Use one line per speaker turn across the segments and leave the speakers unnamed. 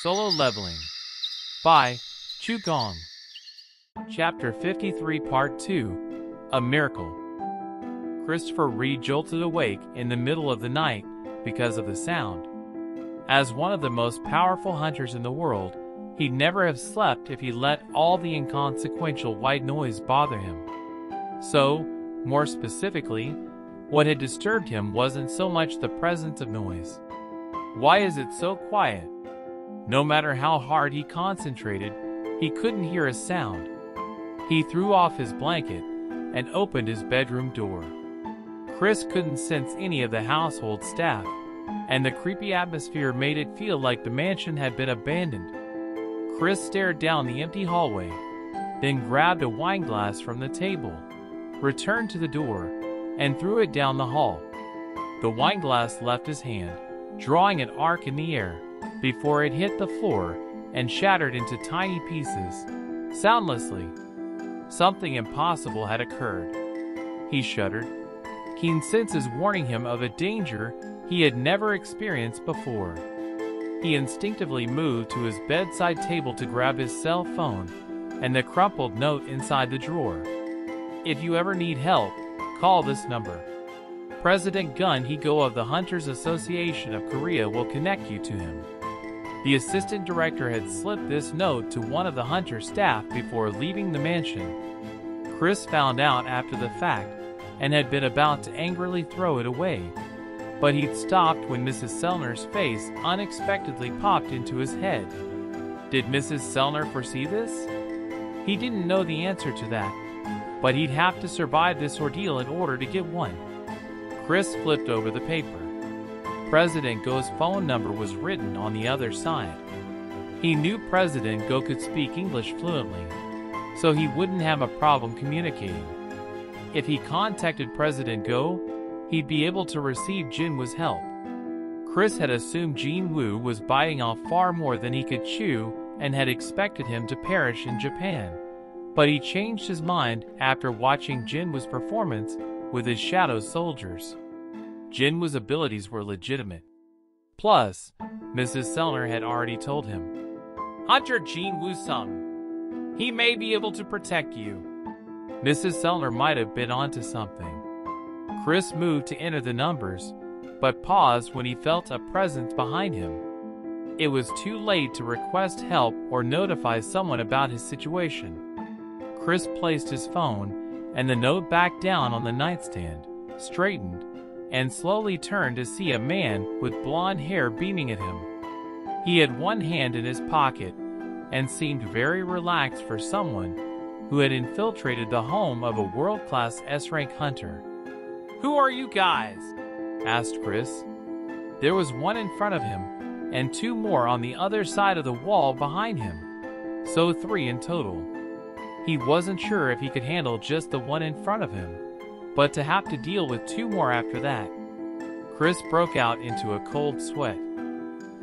Solo Leveling by Chu Gong. Chapter 53 Part 2 A Miracle. Christopher Reed jolted awake in the middle of the night because of the sound. As one of the most powerful hunters in the world, he'd never have slept if he let all the inconsequential white noise bother him. So, more specifically, what had disturbed him wasn't so much the presence of noise. Why is it so quiet? No matter how hard he concentrated, he couldn't hear a sound. He threw off his blanket and opened his bedroom door. Chris couldn't sense any of the household staff, and the creepy atmosphere made it feel like the mansion had been abandoned. Chris stared down the empty hallway, then grabbed a wine glass from the table, returned to the door, and threw it down the hall. The wine glass left his hand, drawing an arc in the air, before it hit the floor and shattered into tiny pieces, soundlessly. Something impossible had occurred. He shuddered, keen senses warning him of a danger he had never experienced before. He instinctively moved to his bedside table to grab his cell phone and the crumpled note inside the drawer. "If you ever need help, call this number. President Gun Hee-go of the Hunters Association of Korea will connect you to him." The assistant director had slipped this note to one of the hunter staff before leaving the mansion. Chris found out after the fact and had been about to angrily throw it away, but he'd stopped when Mrs. Sellner's face unexpectedly popped into his head. Did Mrs. Sellner foresee this? He didn't know the answer to that, but he'd have to survive this ordeal in order to get one. Chris flipped over the paper. President Go's phone number was written on the other side. He knew President Go could speak English fluently, so he wouldn't have a problem communicating. If he contacted President Go, he'd be able to receive Jinwoo's help. Chris had assumed Jinwoo was biting off far more than he could chew and had expected him to perish in Japan, but he changed his mind after watching Jinwoo's performance with his shadow soldiers. Jinwoo's abilities were legitimate. Plus, Mrs. Sellner had already told him, "Hunter Jinwoo-sung. He may be able to protect you." Mrs. Sellner might have been onto something. Chris moved to enter the numbers, but paused when he felt a presence behind him. It was too late to request help or notify someone about his situation. Chris placed his phone and the note back down on the nightstand, straightened, and slowly turned to see a man with blonde hair beaming at him. He had one hand in his pocket and seemed very relaxed for someone who had infiltrated the home of a world-class S-rank hunter. "Who are you guys?" asked Chris. There was one in front of him and two more on the other side of the wall behind him, so three in total. He wasn't sure if he could handle just the one in front of him, but to have to deal with two more after that. Chris broke out into a cold sweat.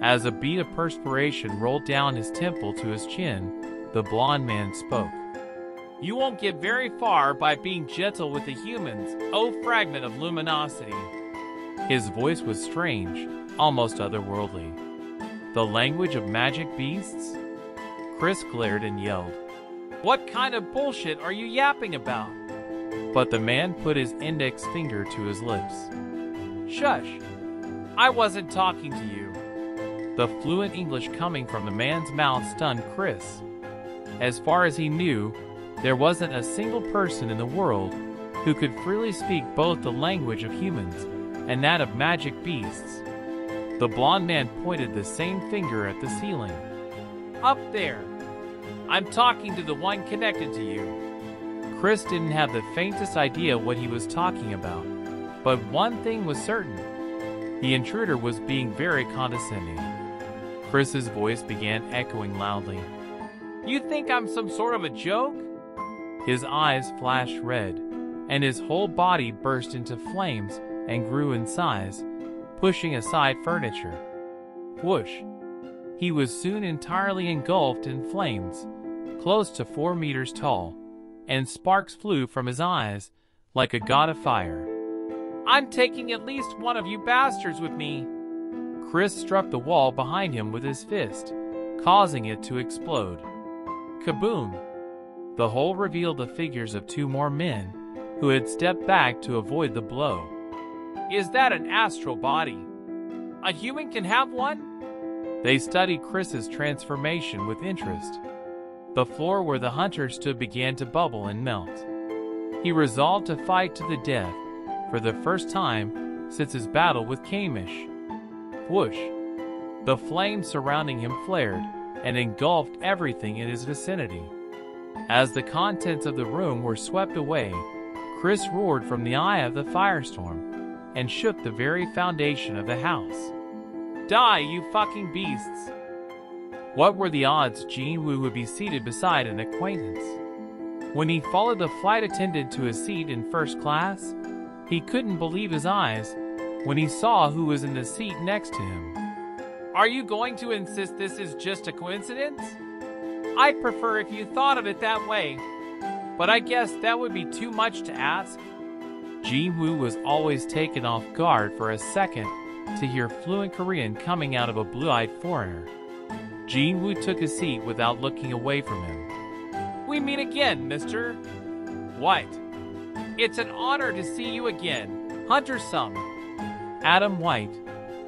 As a bead of perspiration rolled down his temple to his chin, the blonde man spoke. "You won't get very far by being gentle with the humans, oh fragment of luminosity." His voice was strange, almost otherworldly. The language of magic beasts? Chris glared and yelled, "What kind of bullshit are you yapping about?" But the man put his index finger to his lips. "Shush! I wasn't talking to you." The fluent English coming from the man's mouth stunned Chris. As far as he knew, there wasn't a single person in the world who could freely speak both the language of humans and that of magic beasts. The blonde man pointed the same finger at the ceiling. "Up there! I'm talking to the one connected to you." Chris didn't have the faintest idea what he was talking about, but one thing was certain. The intruder was being very condescending. Chris's voice began echoing loudly. "You think I'm some sort of a joke?" His eyes flashed red, and his whole body burst into flames and grew in size, pushing aside furniture. Whoosh! He was soon entirely engulfed in flames, close to 4 meters tall, and sparks flew from his eyes like a god of fire. "I'm taking at least one of you bastards with me." Chris struck the wall behind him with his fist, causing it to explode. Kaboom! The hole revealed the figures of two more men who had stepped back to avoid the blow.
Is that an astral body? A human can have one?
They studied Chris's transformation with interest. The floor where the hunter stood began to bubble and melt. He resolved to fight to the death for the first time since his battle with Kamish. Whoosh! The flames surrounding him flared and engulfed everything in his vicinity. As the contents of the room were swept away, Chris roared from the eye of the firestorm and shook the very foundation of the house.
Die, you fucking beasts!
What were the odds Jin-Woo would be seated beside an acquaintance? When he followed the flight attendant to his seat in first class, he couldn't believe his eyes when he saw who was in the seat next to him.
Are you going to insist this is just a coincidence? I'd prefer if you thought of it that way, but I guess that would be too much to ask.
Jin-Woo was always taken off guard for a second to hear fluent Korean coming out of a blue-eyed foreigner. Jin-Woo took his seat without looking away from him.
We meet again, mister. What? It's an honor to see you again, Hunter Sung.
Adam White,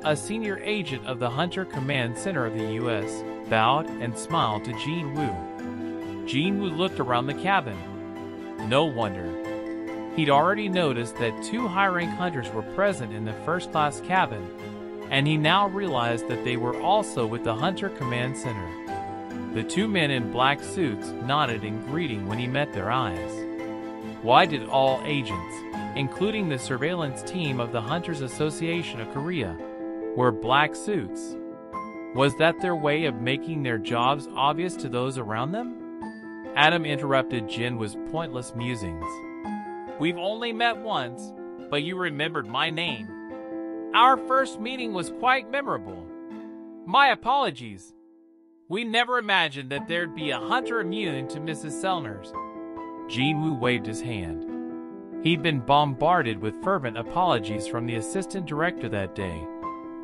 a senior agent of the Hunter Command Center of the U.S., bowed and smiled to Jin-Woo. Jin-Woo looked around the cabin. No wonder. He'd already noticed that two high-rank hunters were present in the first-class cabin, and he now realized that they were also with the Hunter Command Center. The two men in black suits nodded in greeting when he met their eyes. Why did all agents, including the surveillance team of the Hunters Association of Korea, wear black suits? Was that their way of making their jobs obvious to those around them? Adam interrupted Jin-Woo's pointless musings.
We've only met once, but you remembered my name. Our first meeting was quite memorable. My apologies. We never imagined that there'd be a hunter immune to Mrs. Sellner's.
Jin-Woo waved his hand. He'd been bombarded with fervent apologies from the assistant director that day,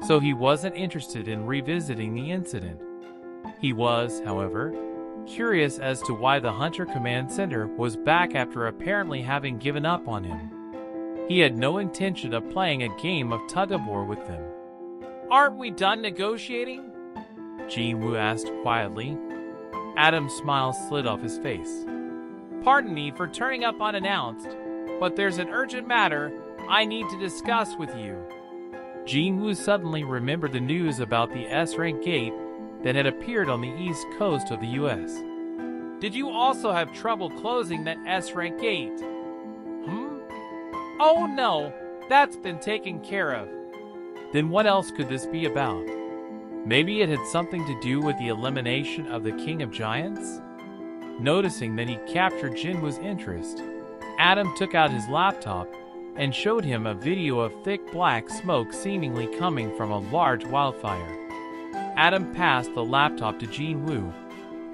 so he wasn't interested in revisiting the incident. He was, however, curious as to why the Hunter Command Center was back after apparently having given up on him. He had no intention of playing a game of tug-of-war with them.
Aren't we done negotiating?
Jin-Woo asked quietly. Adam's smile slid off his face.
Pardon me for turning up unannounced, but there's an urgent matter I need to discuss with you.
Jin-Woo suddenly remembered the news about the S-rank gate that had appeared on the east coast of the U.S.
Did you also have trouble closing that S-rank gate? Oh no, that's been taken care of.
Then what else could this be about? Maybe it had something to do with the elimination of the King of Giants? Noticing that he captured Jin-Woo's interest, Adam took out his laptop and showed him a video of thick black smoke seemingly coming from a large wildfire. Adam passed the laptop to Jin-Woo,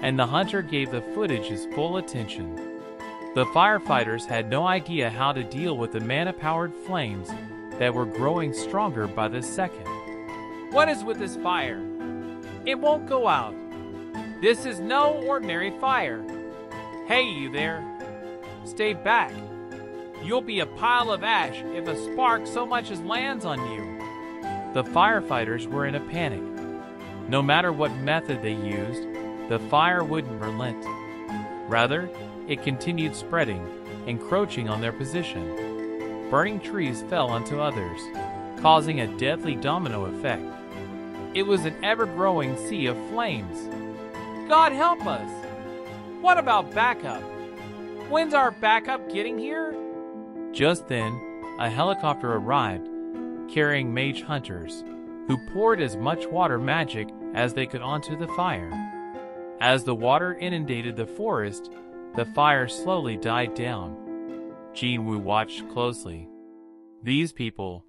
and the hunter gave the footage his full attention. The firefighters had no idea how to deal with the mana-powered flames that were growing stronger by the second.
What is with this fire? It won't go out. This is no ordinary fire. Hey, you there. Stay back. You'll be a pile of ash if a spark so much as lands on you.
The firefighters were in a panic. No matter what method they used, the fire wouldn't relent. Rather, it continued spreading, encroaching on their position. Burning trees fell onto others, causing a deadly domino effect. It was an ever-growing sea of flames.
God help us! What about backup? When's our backup getting here?
Just then, a helicopter arrived, carrying mage hunters, who poured as much water magic as they could onto the fire. As the water inundated the forest, the fire slowly died down. Jin-Woo watched closely. These people,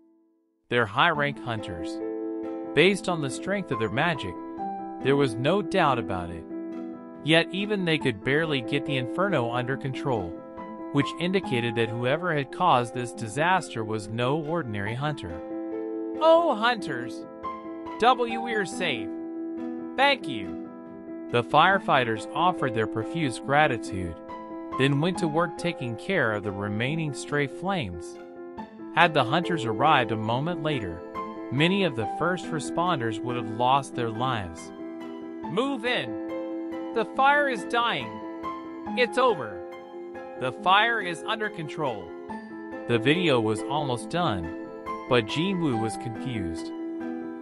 they're high-rank hunters. Based on the strength of their magic, there was no doubt about it. Yet even they could barely get the inferno under control, which indicated that whoever had caused this disaster was no ordinary hunter.
Oh, hunters! We're safe. Thank you.
The firefighters offered their profuse gratitude, then went to work taking care of the remaining stray flames. Had the hunters arrived a moment later, many of the first responders would have lost their lives.
Move in. The fire is dying. It's over. The fire is under control.
The video was almost done, but Jin-woo was confused.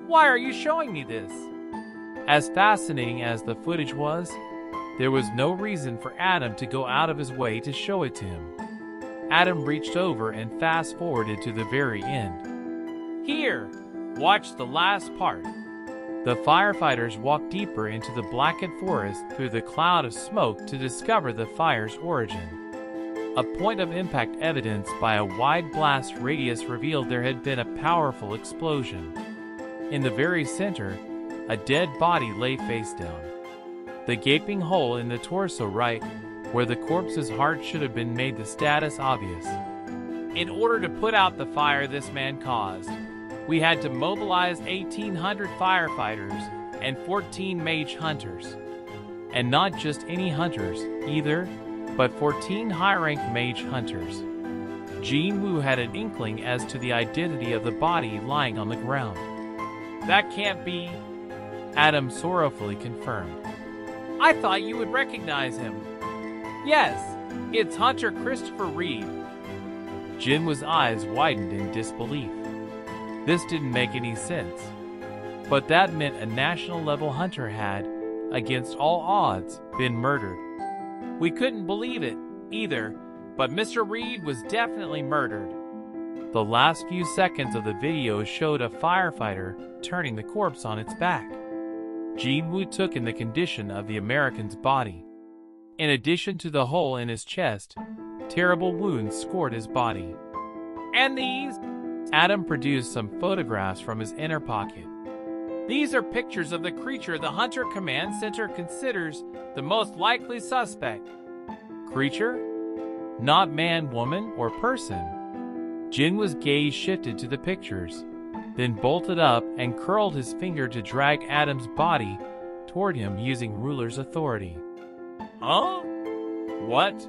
Why are you showing me this?
As fascinating as the footage was, there was no reason for Adam to go out of his way to show it to him. Adam reached over and fast-forwarded to the very end.
Here, watch the last part.
The firefighters walked deeper into the blackened forest through the cloud of smoke to discover the fire's origin. A point of impact evidenced by a wide blast radius revealed there had been a powerful explosion. In the very center, a dead body lay face down. The gaping hole in the torso right, where the corpse's heart should have been, made the status obvious.
In order to put out the fire this man caused, we had to mobilize 1,800 firefighters and 14 mage hunters.
And not just any hunters, either, but 14 high-ranked mage hunters. Jin-woo had an inkling as to the identity of the body lying on the ground.
That can't be.
Adam sorrowfully confirmed.
I thought you would recognize him. Yes, it's Hunter Christopher Reed.
Jin-woo's eyes widened in disbelief. This didn't make any sense. But that meant a national-level hunter had, against all odds, been murdered.
We couldn't believe it, either, but Mr. Reed was definitely murdered.
The last few seconds of the video showed a firefighter turning the corpse on its back. Jin-woo took in the condition of the American's body. In addition to the hole in his chest, terrible wounds scored his body.
And these?
Adam produced some photographs from his inner pocket.
These are pictures of the creature the Hunter Command Center considers the most likely suspect.
Creature? Not man, woman, or person. Jin-woo's gaze shifted to the pictures, then bolted up and curled his finger to drag Adam's body toward him using ruler's authority.
Huh? What?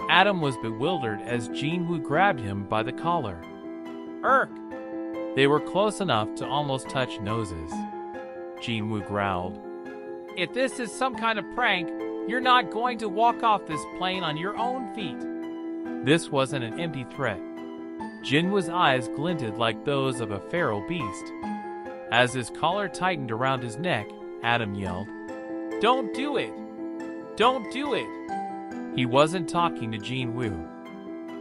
Adam was bewildered as Jin-woo grabbed him by the collar. They were close enough to almost touch noses. Jin-woo growled.
If this is some kind of prank, you're not going to walk off this plane on your own feet.
This wasn't an empty threat. Jin-woo's eyes glinted like those of a feral beast. As his collar tightened around his neck, Adam yelled,
"Don't do it! Don't do it!"
He wasn't talking to Jin-woo.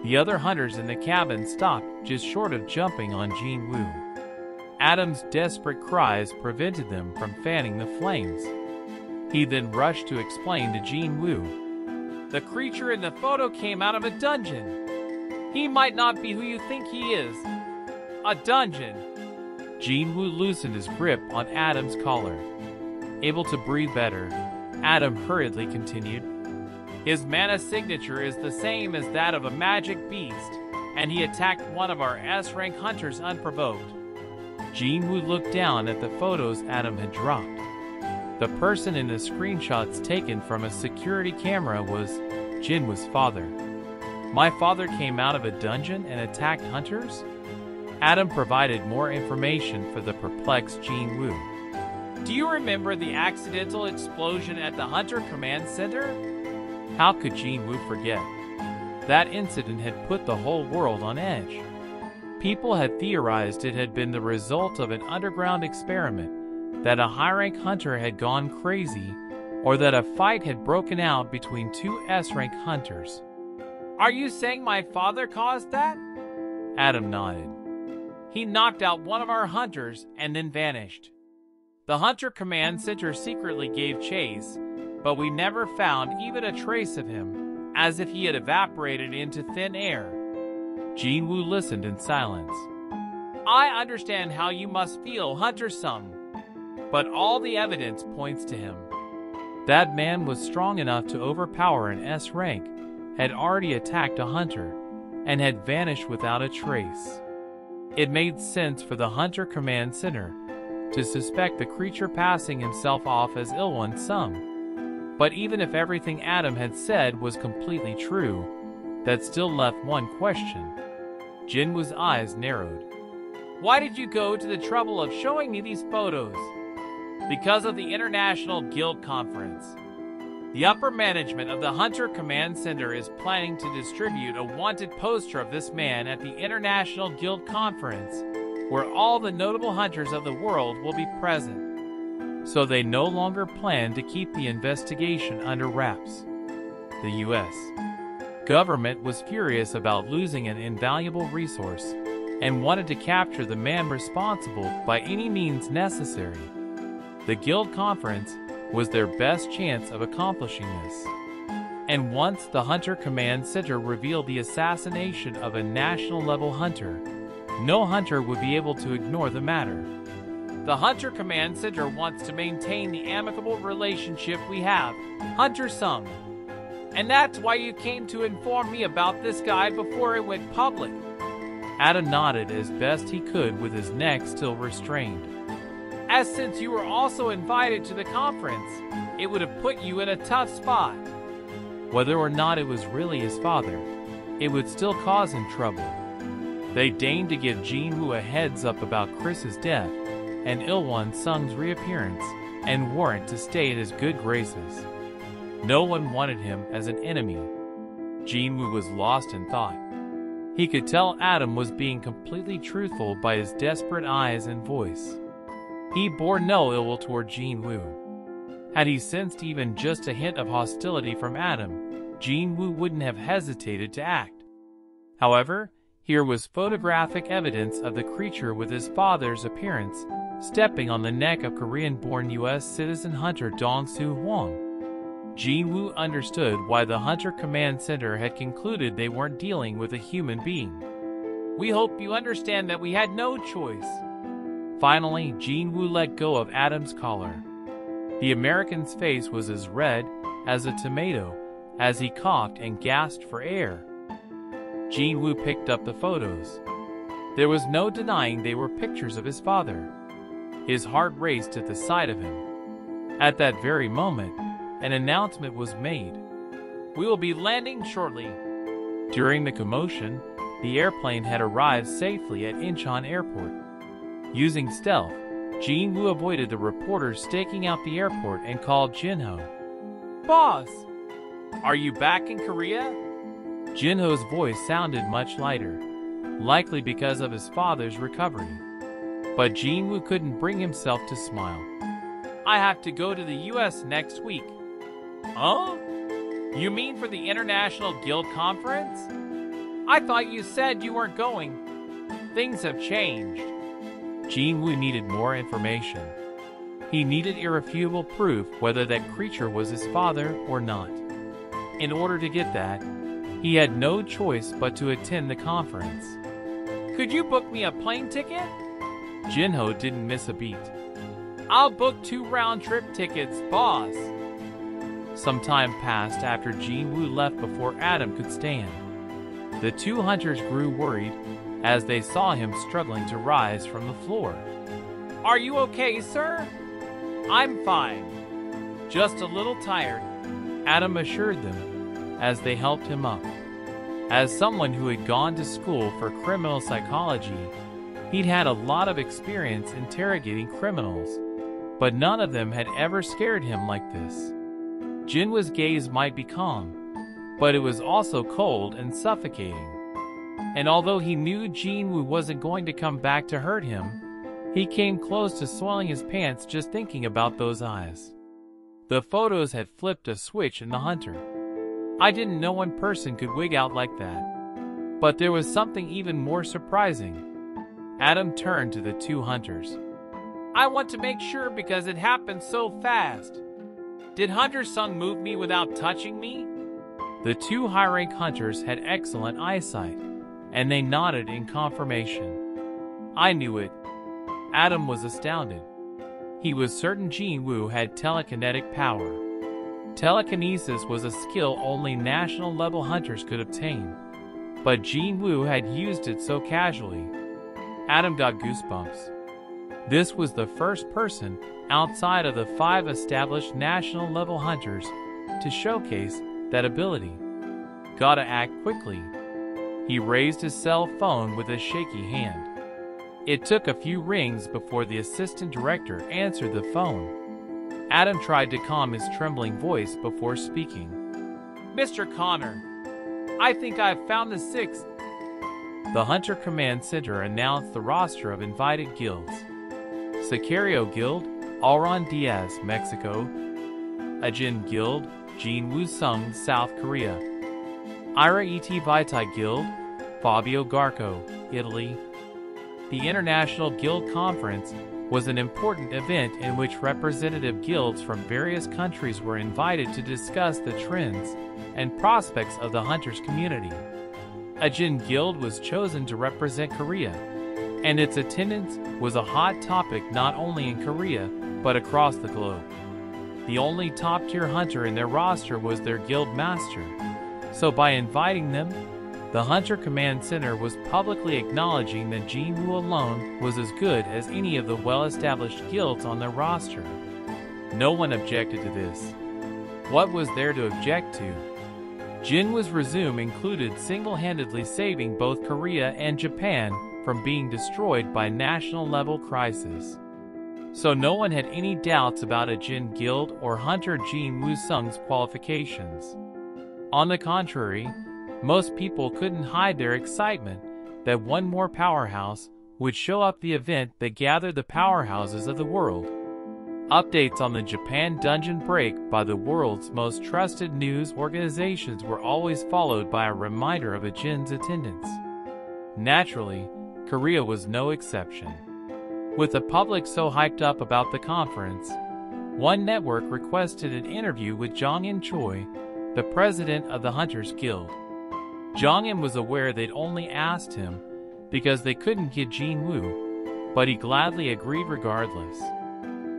The other hunters in the cabin stopped just short of jumping on Jin-woo. Adam's desperate cries prevented them from fanning the flames. He then rushed to explain to Jin-woo.
The creature in the photo came out of a dungeon. He might not be who you think he is. A dungeon.
Jin-woo loosened his grip on Adam's collar. Able to breathe better, Adam hurriedly continued.
His mana signature is the same as that of a magic beast, and he attacked one of our S-rank hunters unprovoked.
Jin-woo looked down at the photos Adam had dropped. The person in the screenshots taken from a security camera was Jin-woo's father. My father came out of a dungeon and attacked hunters? Adam provided more information for the perplexed Jin-woo.
Do you remember the accidental explosion at the Hunter Command Center?
How could Jin-woo forget? That incident had put the whole world on edge. People had theorized it had been the result of an underground experiment, that a high-rank hunter had gone crazy, or that a fight had broken out between two S-rank hunters.
Are you saying my father caused that?
Adam nodded.
He knocked out one of our hunters and then vanished. The Hunter Command Center secretly gave chase, but we never found even a trace of him, as if he had evaporated into thin air.
Jin-woo listened in silence.
I understand how you must feel, Hunter-sung, but all the evidence points to him.
That man was strong enough to overpower an S rank, had already attacked a hunter, and had vanished without a trace. It made sense for the Hunter Command Center to suspect the creature passing himself off as Ilwon Sung. But even if everything Adam had said was completely true, that still left one question. Jinwoo's eyes narrowed.
Why did you go to the trouble of showing me these photos? Because of the International Guild Conference. The upper management of the Hunter Command Center is planning to distribute a wanted poster of this man at the International Guild Conference, where all the notable hunters of the world will be present. So they no longer plan to keep the investigation under wraps. The U.S. government was furious about losing an invaluable resource and wanted to capture the man responsible by any means necessary. The Guild Conference was their best chance of accomplishing this. And once the Hunter Command Center revealed the assassination of a national-level hunter, no hunter would be able to ignore the matter. The Hunter Command Center wants to maintain the amicable relationship we have, Hunter Sung. And that's why you came to inform me about this guy before it went public.
Adam nodded as best he could with his neck still restrained.
As since you were also invited to the conference, it would have put you in a tough spot.
Whether or not it was really his father, it would still cause him trouble. They deigned to give Jinwoo a heads up about Chris's death and Ilwon Sung's reappearance and warrant to stay in his good graces. No one wanted him as an enemy. Jinwoo was lost in thought. He could tell Adam was being completely truthful by his desperate eyes and voice. He bore no ill will toward Jinwoo. Had he sensed even just a hint of hostility from Adam, Jinwoo wouldn't have hesitated to act. However, here was photographic evidence of the creature with his father's appearance, stepping on the neck of Korean-born U.S. citizen hunter Dong-Soo Hwang. Jinwoo understood why the Hunter Command Center had concluded they weren't dealing with a human being.
We hope you understand that we had no choice.
Finally, Jinwoo let go of Adam's collar. The American's face was as red as a tomato as he coughed and gasped for air. Jinwoo picked up the photos. There was no denying they were pictures of his father. His heart raced at the sight of him. At that very moment, an announcement was made.
We will be landing shortly.
During the commotion, the airplane had arrived safely at Incheon Airport. Using stealth, Jinwoo avoided the reporters staking out the airport and called Jinho.
Boss, are you back in Korea?
Jinho's voice sounded much lighter, likely because of his father's recovery. But Jinwoo couldn't bring himself to smile.
I have to go to the U.S. next week. Huh? You mean for the International Guild Conference? I thought you said you weren't going. Things have changed.
Jinwoo needed more information. He needed irrefutable proof whether that creature was his father or not. In order to get that, he had no choice but to attend the conference.
Could you book me a plane ticket?
Jinho didn't miss a beat.
I'll book 2 round-trip tickets, boss.
Some time passed after Jinwoo left before Adam could stand. The two hunters grew worried as they saw him struggling to rise from the floor.
Are you okay, sir? I'm fine. Just a little tired,
Adam assured them as they helped him up. As someone who had gone to school for criminal psychology, he'd had a lot of experience interrogating criminals, but none of them had ever scared him like this. Jinwoo's gaze might be calm, but it was also cold and suffocating. And although he knew Jinwoo wasn't going to come back to hurt him, he came close to soiling his pants just thinking about those eyes. The photos had flipped a switch in the hunter. I didn't know one person could wig out like that. But there was something even more surprising. Adam turned to the two hunters.
I want to make sure because it happened so fast. Did Hunter Sung move me without touching me?
The two high-rank hunters had excellent eyesight, and they nodded in confirmation. I knew it. Adam was astounded. He was certain Jinwoo had telekinetic power. Telekinesis was a skill only national-level hunters could obtain, but Jinwoo had used it so casually. Adam got goosebumps. This was the first person outside of the 5 established national-level hunters to showcase that ability. Gotta act quickly. He raised his cell phone with a shaky hand. It took a few rings before the assistant director answered the phone. Adam tried to calm his trembling voice before speaking.
Mr. Connor, I think I've found the 6th.
The Hunter Command Center announced the roster of invited guilds. Sicario Guild, Auron Diaz, Mexico. Ajin Guild, Jin Woo-sung, South Korea. Ira Et Vitae Guild, Fabio Garco, Italy. The International Guild Conference was an important event in which representative guilds from various countries were invited to discuss the trends and prospects of the hunters community. Ajin Guild was chosen to represent Korea, and its attendance was a hot topic not only in Korea, but across the globe. The only top-tier hunter in their roster was their guild master, so by inviting them, the Hunter Command Center was publicly acknowledging that Jin Woo alone was as good as any of the well-established guilds on their roster. No one objected to this. What was there to object to? Jin Woo's resume included single-handedly saving both Korea and Japan from being destroyed by national-level crisis. So no one had any doubts about a Jin Guild or Hunter Jin Woo-sung's qualifications. On the contrary, most people couldn't hide their excitement that one more powerhouse would show up the event that gathered the powerhouses of the world. Updates on the Japan dungeon break by the world's most trusted news organizations were always followed by a reminder of a Jin's attendance. Naturally, Korea was no exception. With the public so hyped up about the conference, one network requested an interview with Jong-in Choi, the president of the Hunters Guild. Jong-in was aware they'd only asked him because they couldn't get Jin Woo, but he gladly agreed regardless.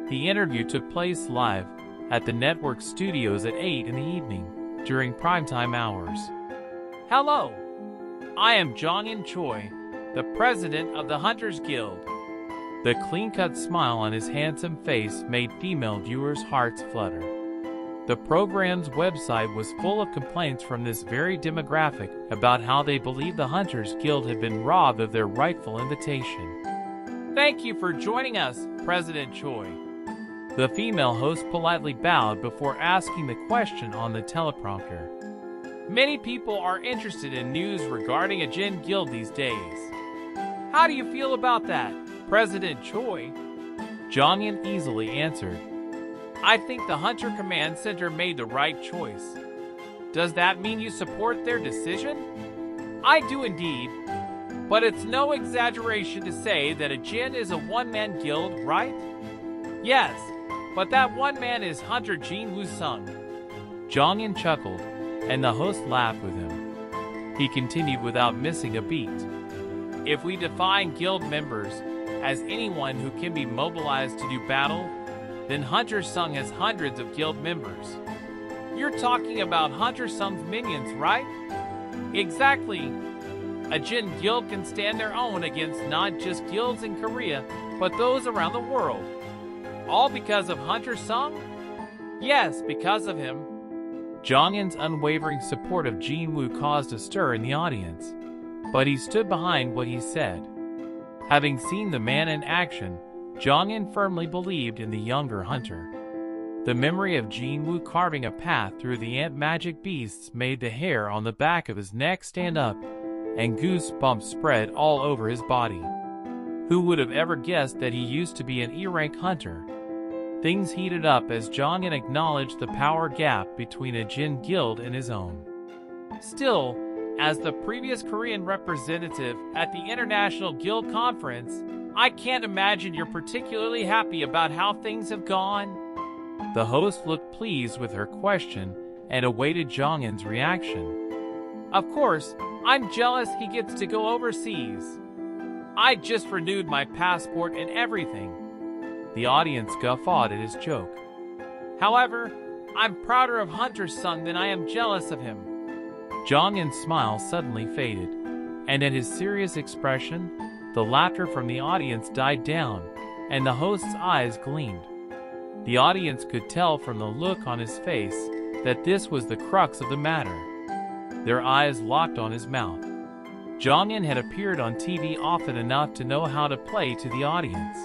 The interview took place live at the network studios at 8 in the evening, during primetime hours.
Hello, I am Jong-in Choi, the president of the Hunters Guild.
The clean-cut smile on his handsome face made female viewers' hearts flutter. The program's website was full of complaints from this very demographic about how they believed the Hunters Guild had been robbed of their rightful invitation.
Thank you for joining us, President Choi.
The female host politely bowed before asking the question on the teleprompter.
Many people are interested in news regarding a Jin Guild these days. How do you feel about that, President Choi?
Jong-in easily answered.
I think the Hunter Command Center made the right choice. Does that mean you support their decision? I do indeed. But it's no exaggeration to say that a Jin is a one-man guild, right? Yes, but that one man is Hunter Jin Woo-sung.
Jong-in chuckled, and the host laughed with him. He continued without missing a beat.
If we define guild members as anyone who can be mobilized to do battle, then Hunter Sung has hundreds of guild members. You're talking about Hunter Sung's minions, right? Exactly. A Jin guild can stand their own against not just guilds in Korea, but those around the world. All because of Hunter Sung? Yes, because of him.
Jong-in's unwavering support of Jin Woo caused a stir in the audience, but he stood behind what he said. Having seen the man in action, Jong-in firmly believed in the younger hunter. The memory of Jin Woo carving a path through the ant magic beasts made the hair on the back of his neck stand up, and goosebumps spread all over his body. Who would have ever guessed that he used to be an E-rank hunter? Things heated up as Jong-in acknowledged the power gap between a Jin guild and his own.
Still, as the previous Korean representative at the International Guild Conference, I can't imagine you're particularly happy about how things have gone.
The host looked pleased with her question and awaited Jong-in's reaction.
Of course, I'm jealous he gets to go overseas. I just renewed my passport and everything.
The audience guffawed at his joke.
However, I'm prouder of Hunter Sung than I am jealous of him.
Jong-in's smile suddenly faded, and at his serious expression, the laughter from the audience died down, and the host's eyes gleamed. The audience could tell from the look on his face that this was the crux of the matter. Their eyes locked on his mouth. Jong-in had appeared on TV often enough to know how to play to the audience.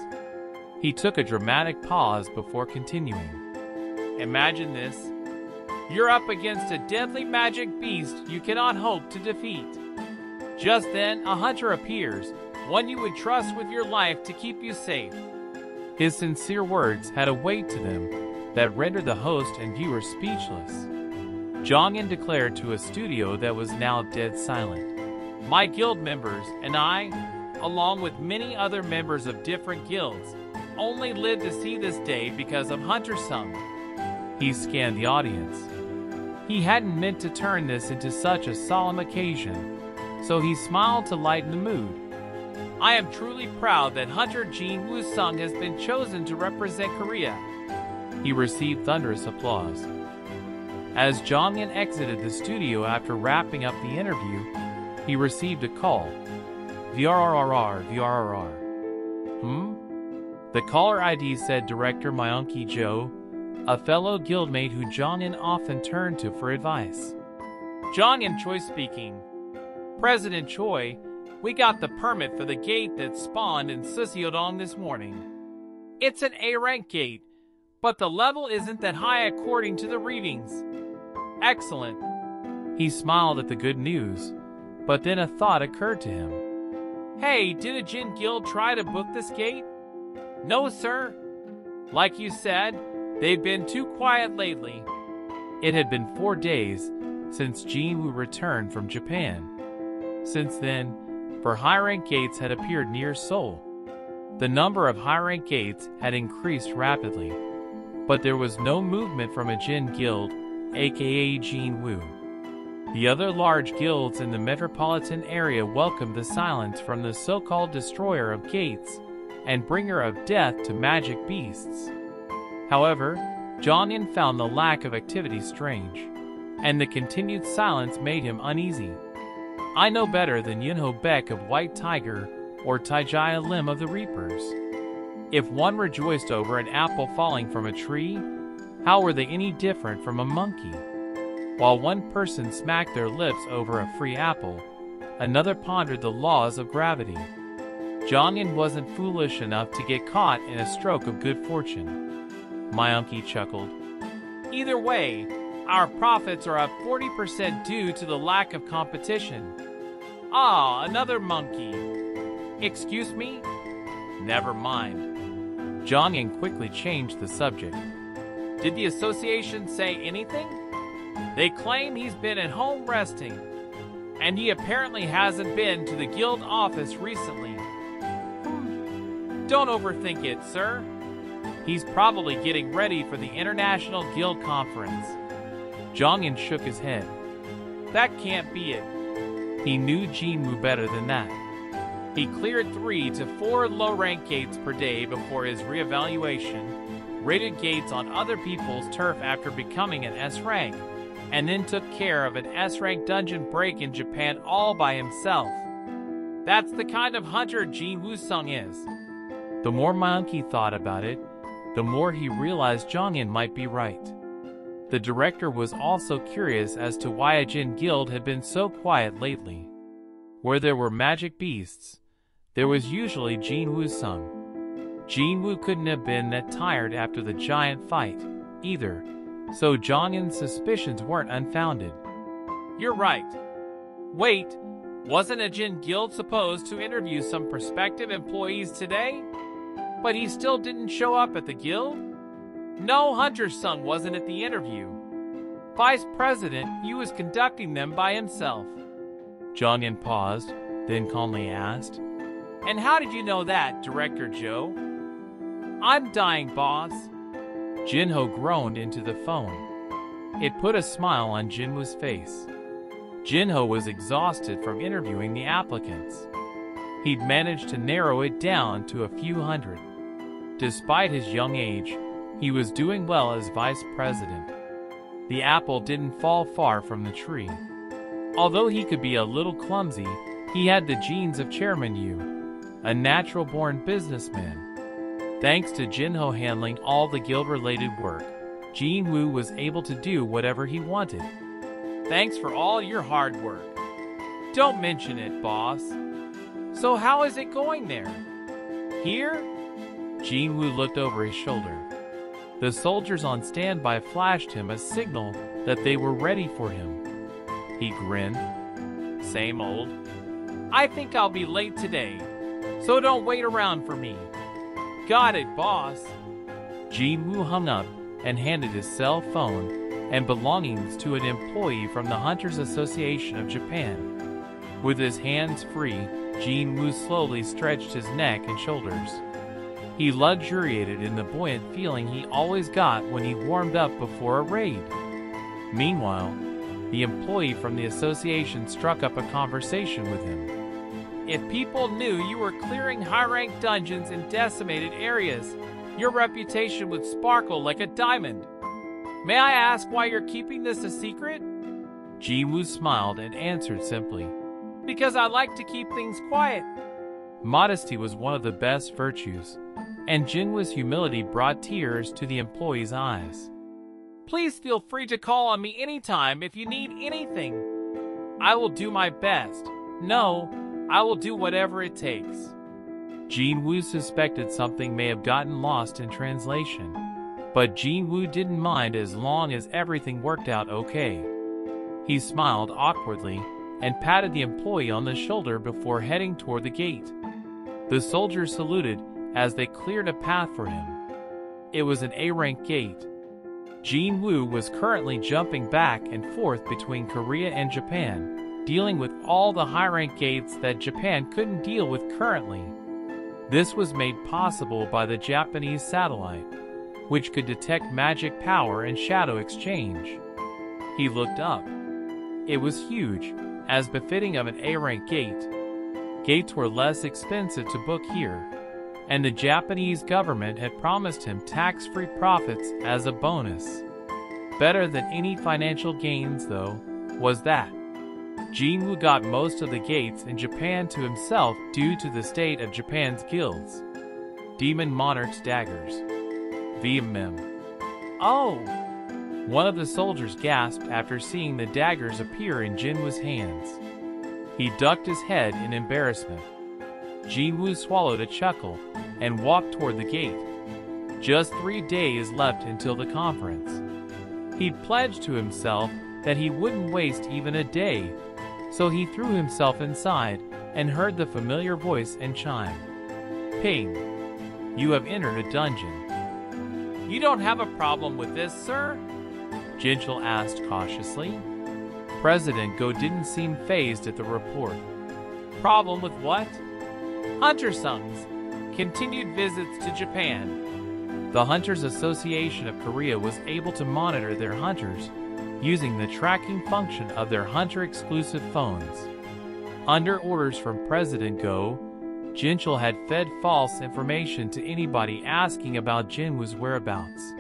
He took a dramatic pause before continuing.
Imagine this. You're up against a deadly magic beast you cannot hope to defeat. Just then, a hunter appears, one you would trust with your life to keep you safe.
His sincere words had a weight to them that rendered the host and viewers speechless. Jong-in declared to a studio that was now dead silent.
My guild members and I, along with many other members of different guilds, only live to see this day because of Hunter Sung.
He scanned the audience. He hadn't meant to turn this into such a solemn occasion, so he smiled to lighten the mood.
I am truly proud that Hunter Jin Woo-sung has been chosen to represent Korea.
He received thunderous applause. As Jong-in exited the studio after wrapping up the interview, he received a call. VRRR. The caller ID said Director Myung-ki Jo, a fellow guildmate who Jong-in often turned to for advice.
Jong-in Choi speaking. President Choi, we got the permit for the gate that spawned in Suseodong this morning. It's an A-rank gate, but the level isn't that high according to the readings. Excellent.
He smiled at the good news, but then a thought occurred to him.
Hey, did a Jin guild try to book this gate? No, sir. Like you said, they've been too quiet lately.
It had been 4 days since Jin-woo returned from Japan. Since then, for high-rank gates had appeared near Seoul. The number of high-rank gates had increased rapidly, but there was no movement from a Jin guild, aka Jin-woo. The other large guilds in the metropolitan area welcomed the silence from the so-called destroyer of gates and bringer of death to magic beasts. However, Jong-in found the lack of activity strange, and the continued silence made him uneasy. I know better than Yunho Baek of White Tiger or Taijia Lim of the Reapers. If one rejoiced over an apple falling from a tree, how were they any different from a monkey? While one person smacked their lips over a free apple, another pondered the laws of gravity. Jong-in wasn't foolish enough to get caught in a stroke of good fortune. Myung-ki chuckled.
Either way, our profits are up 40% due to the lack of competition. Ah, another monkey. Excuse me? Never mind.
Jong-in quickly changed the subject.
Did the association say anything? They claim he's been at home resting, and he apparently hasn't been to the guild office recently. Don't overthink it, sir. He's probably getting ready for the International Guild Conference.
Jong-in shook his head.
That can't be it.
He knew Jin-woo better than that.
He cleared 3 to 4 low-rank gates per day before his reevaluation, raided gates on other people's turf after becoming an S-rank, and then took care of an S-rank dungeon break in Japan all by himself. That's the kind of hunter Jin Woo-sung is.
The more Myung-ki thought about it, the more he realized Jong-in might be right. The director was also curious as to why a Jin guild had been so quiet lately. Where there were magic beasts, there was usually Jin Woo-sung. Jin-woo couldn't have been that tired after the giant fight, either, so Jong-in's suspicions weren't unfounded.
You're right. Wait, wasn't a Jin guild supposed to interview some prospective employees today? But he still didn't show up at the guild? No, Hunter Sung wasn't at the interview. Vice President Yu was conducting them by himself.
Jong-in paused, then calmly asked,
And how did you know that, Director Joe? I'm dying, boss.
Jinho groaned into the phone. It put a smile on Jinwoo's face. Jinho was exhausted from interviewing the applicants. He'd managed to narrow it down to a few hundred. Despite his young age, he was doing well as vice president. The apple didn't fall far from the tree. Although he could be a little clumsy, he had the genes of Chairman Yu, a natural-born businessman. Thanks to Jinho handling all the guild-related work, Jinwoo was able to do whatever he wanted.
Thanks for all your hard work. Don't mention it, boss. So how is it going there? Here?
Jinwoo looked over his shoulder. The soldiers on standby flashed him a signal that they were ready for him. He grinned.
Same old. I think I'll be late today, so don't wait around for me. Got it, boss.
Jinwoo hung up and handed his cell phone and belongings to an employee from the Hunters Association of Japan. With his hands free, Jinwoo slowly stretched his neck and shoulders. He luxuriated in the buoyant feeling he always got when he warmed up before a raid. Meanwhile, the employee from the association struck up a conversation with him.
If people knew you were clearing high-ranked dungeons in decimated areas, your reputation would sparkle like a diamond. May I ask why you're keeping this a secret?
Jinwoo smiled and answered simply,
Because I like to keep things quiet.
Modesty was one of the best virtues, and Jinwoo's humility brought tears to the employee's eyes.
Please feel free to call on me anytime if you need anything. I will do my best. No, I will do whatever it takes.
Jinwoo suspected something may have gotten lost in translation, but Jinwoo didn't mind as long as everything worked out okay. He smiled awkwardly and patted the employee on the shoulder before heading toward the gate. The soldiers saluted as they cleared a path for him. It was an A-rank gate. Jinwoo was currently jumping back and forth between Korea and Japan, dealing with all the high-rank gates that Japan couldn't deal with currently. This was made possible by the Japanese satellite, which could detect magic power and shadow exchange. He looked up. It was huge, as befitting of an A-rank gate. Gates were less expensive to book here, and the Japanese government had promised him tax-free profits as a bonus. Better than any financial gains, though, was that Jinwoo got most of the gates in Japan to himself due to the state of Japan's guilds. Demon Monarch's daggers. VMM.
Oh!
One of the soldiers gasped after seeing the daggers appear in Jinwoo's hands. He ducked his head in embarrassment. Jinwoo swallowed a chuckle and walked toward the gate. Just 3 days left until the conference. He'd pledged to himself that he wouldn't waste even a day, so he threw himself inside and heard the familiar voice and chime. Ping! You have entered a dungeon.
You don't have a problem with this, sir?
Jinchul asked cautiously. President Go didn't seem fazed at the report.
Problem with what? Hunter Sung's continued visits to Japan.
The Hunters Association of Korea was able to monitor their hunters using the tracking function of their hunter-exclusive phones. Under orders from President Go, Jinchul had fed false information to anybody asking about Jinwoo's whereabouts.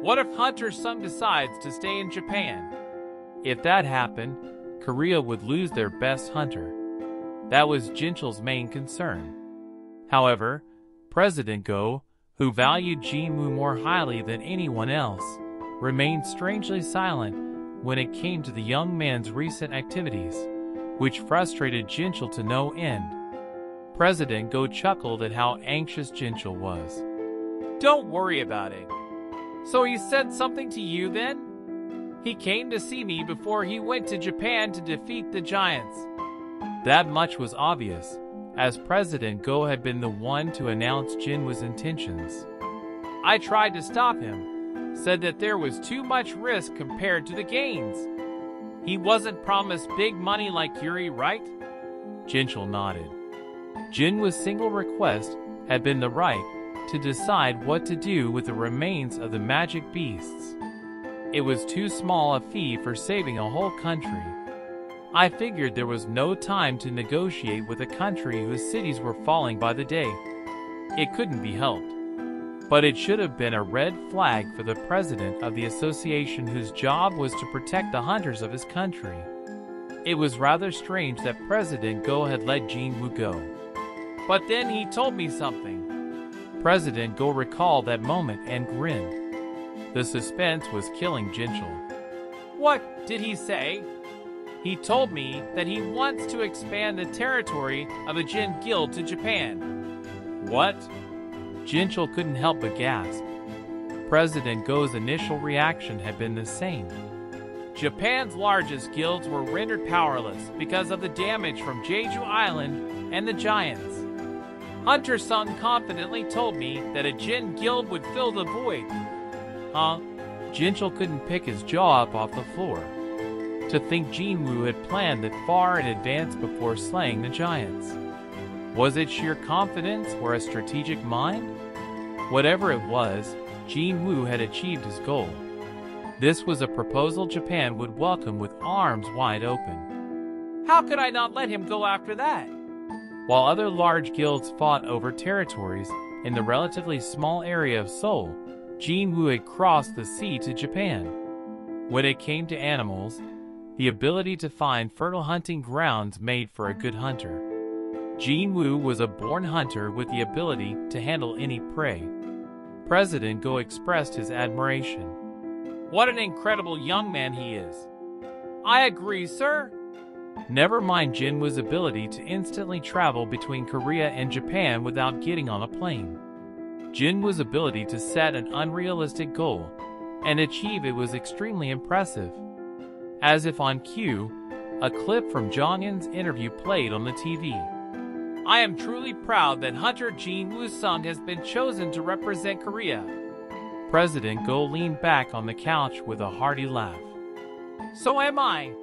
What if Hunter Sung decides to stay in Japan?
If that happened, Korea would lose their best hunter. That was Jinchul's main concern. However, President Go, who valued Jinwoo more highly than anyone else, remained strangely silent when it came to the young man's recent activities, which frustrated Jinchul to no end. President Go chuckled at how anxious Jinchul was.
Don't worry about it. So he said something to you then? He came to see me before he went to Japan to defeat the giants.
That much was obvious, as President Go had been the one to announce Jinwoo's intentions.
I tried to stop him, said that there was too much risk compared to the gains. He wasn't promised big money like Yuri, right?
Jinchul nodded. Jinwoo's single request had been the right to decide what to do with the remains of the magic beasts. It was too small a fee for saving a whole country. I figured there was no time to negotiate with a country whose cities were falling by the day. It couldn't be helped. But it should have been a red flag for the president of the association whose job was to protect the hunters of his country. It was rather strange that President Go had let Jinwoo go.
But then he told me something.
President Go recalled that moment and grinned. The suspense was killing Jinchul.
What did he say? He told me that he wants to expand the territory of a Jin guild to Japan.
What? Jinchul couldn't help but gasp. President Go's initial reaction had been the same.
Japan's largest guilds were rendered powerless because of the damage from Jeju Island and the giants. Hunter Sung confidently told me that a Jin guild would fill the void.
Huh? Jinchul couldn't pick his jaw up off the floor. To think Jinwoo had planned that far in advance before slaying the giants. Was it sheer confidence or a strategic mind? Whatever it was, Jinwoo had achieved his goal. This was a proposal Japan would welcome with arms wide open.
How could I not let him go after that?
While other large guilds fought over territories in the relatively small area of Seoul, Jinwoo had crossed the sea to Japan. When it came to animals, the ability to find fertile hunting grounds made for a good hunter. Jinwoo was a born hunter with the ability to handle any prey. President Go expressed his admiration.
What an incredible young man he is. I agree, sir.
Never mind Jinwoo's ability to instantly travel between Korea and Japan without getting on a plane. Jinwoo's ability to set an unrealistic goal and achieve it was extremely impressive. As if on cue, a clip from Jong-un's interview played on the TV.
I am truly proud that Hunter Jinwoo Sung has been chosen to represent Korea.
President Go leaned back on the couch with a hearty laugh.
So am I.